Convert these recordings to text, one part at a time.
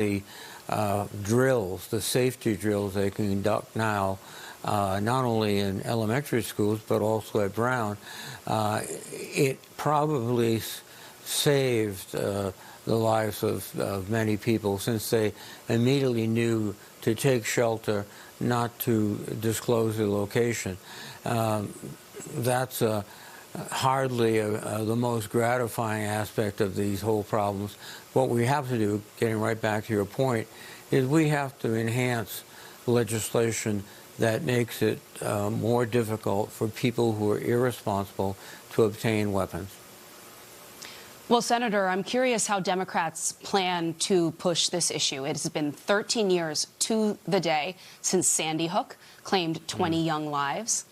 the drills, the safety drills they can conduct now, not only in elementary schools but also at Brown, it probably saved the lives of many people, since they immediately knew to take shelter, not to disclose their location. That's hardly the most gratifying aspect of these whole problems. What we have to do, getting right back to your point, is we have to enhance legislation that makes it more difficult for people who are irresponsible to obtain weapons. Well, Senator, I'm curious how Democrats plan to push this issue. It has been 13 years to the day since Sandy Hook claimed 20 young lives.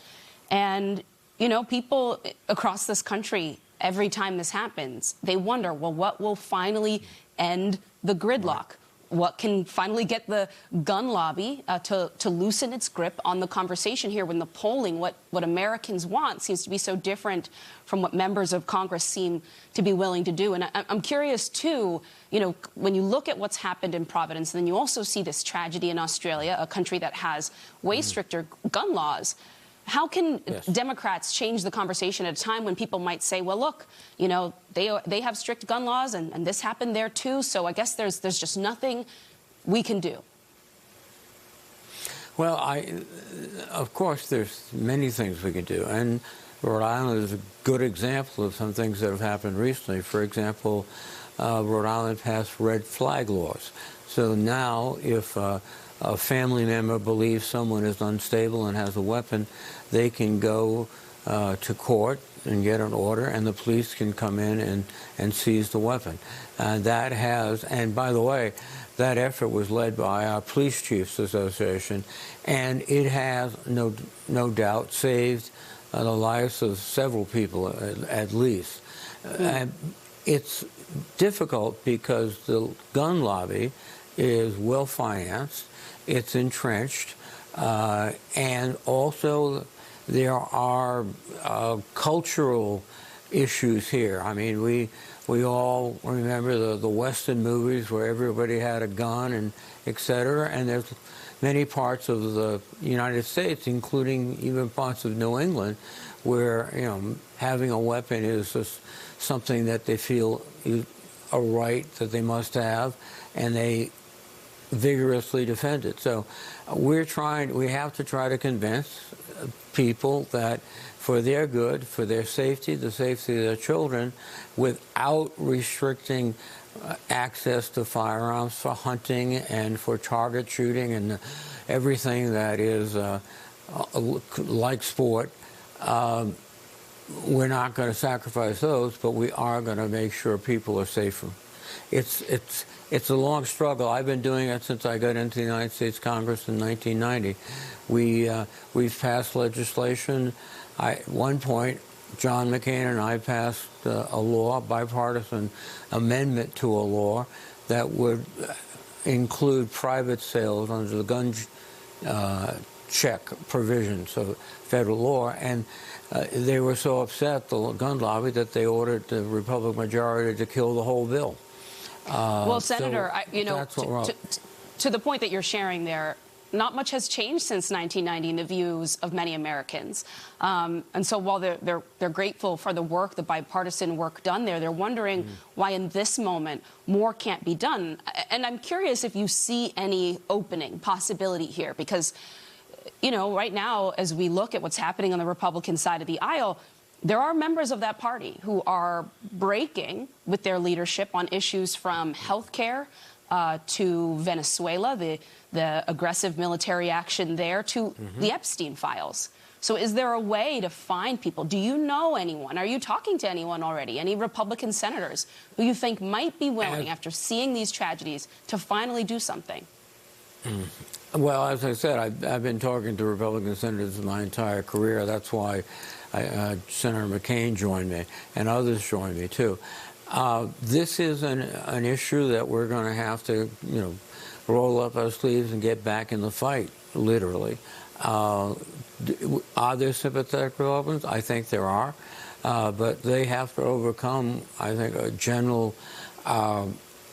And, you know, people across this country, every time this happens, they wonder, well, what will finally end the gridlock? What can finally get the gun lobby to loosen its grip on the conversation here, when the polling, what Americans want, seems to be so different from what members of Congress seem to be willing to do? And I'm curious, too, you know, when you look at what's happened in Providence, then you also see this tragedy in Australia, a country that has way stricter gun laws. How can Democrats change the conversation at a time when people might say, well, look, you know, they have strict gun laws and this happened there, too, so I guess there's just nothing we can do? Well, of course, there's many things we can do. And Rhode Island is a good example of some things that have happened recently. For example, Rhode Island passed red flag laws. So now if a family member believes someone is unstable and has a weapon, they can go to court and get an order, and the police can come in and seize the weapon. That has, and by the way, that effort was led by our Police Chiefs Association, and it has no doubt saved the lives of several people at least. It's difficult because the gun lobby is well financed, it's entrenched, and also there are cultural issues here. I mean, we all remember the Western movies where everybody had a gun and et cetera, and there's many parts of the United States, including even parts of New England, where, you know, having a weapon is just something that they feel is a right that they must have, and they vigorously defend it. So we have to try to convince people that for their good, for their safety, the safety of their children, without restricting access to firearms for hunting and for target shooting and everything that is like sport, we're not going to sacrifice those, but we are going to make sure people are safer. It's a long struggle. I've been doing it since I got into the United States Congress in 1990. We've passed legislation. At one point, John McCain and I passed a law, bipartisan amendment to a law that would include private sales under the gun check provisions of federal law, and they were so upset, the gun lobby, that they ordered the Republican majority to kill the whole bill. Well, Senator, so you know, to the point that you're sharing there, not much has changed since 1990 in the views of many Americans. And so while they're grateful for the work, the bipartisan work done there, they're wondering why in this moment more can't be done. And I'm curious if you see any opening, possibility here, because, you know, right now, as we look at what's happening on the Republican side of the aisle, there are members of that party who are breaking with their leadership on issues from health care to Venezuela, the aggressive military action there, to the Epstein files. So is there a way to find people? Do you know anyone? Are you talking to anyone already? Any Republican senators who you think might be willing, after seeing these tragedies, to finally do something? Well, as I said, I've been talking to Republican senators my entire career. That's why Senator McCain joined me, and others joined me, too. This is an issue that we're going to have to, you know, roll up our sleeves and get back in the fight, literally. Are there sympathetic Republicans? I think there are. But they have to overcome, I think, a general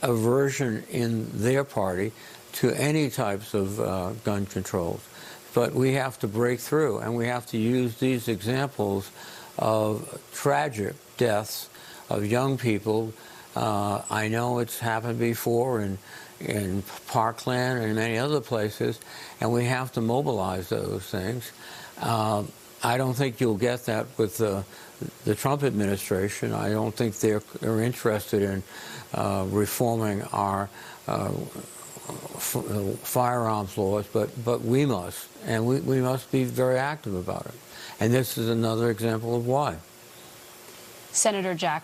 aversion in their party to any types of gun controls. But we have to break through, and we have to use these examples of tragic deaths of young people. I know it's happened before in Parkland and many other places, and we have to mobilize those things. I don't think you'll get that with the Trump administration. I don't think they're interested in reforming our firearms laws, but we must, and we must be very active about it. And this is another example of why. Senator Jack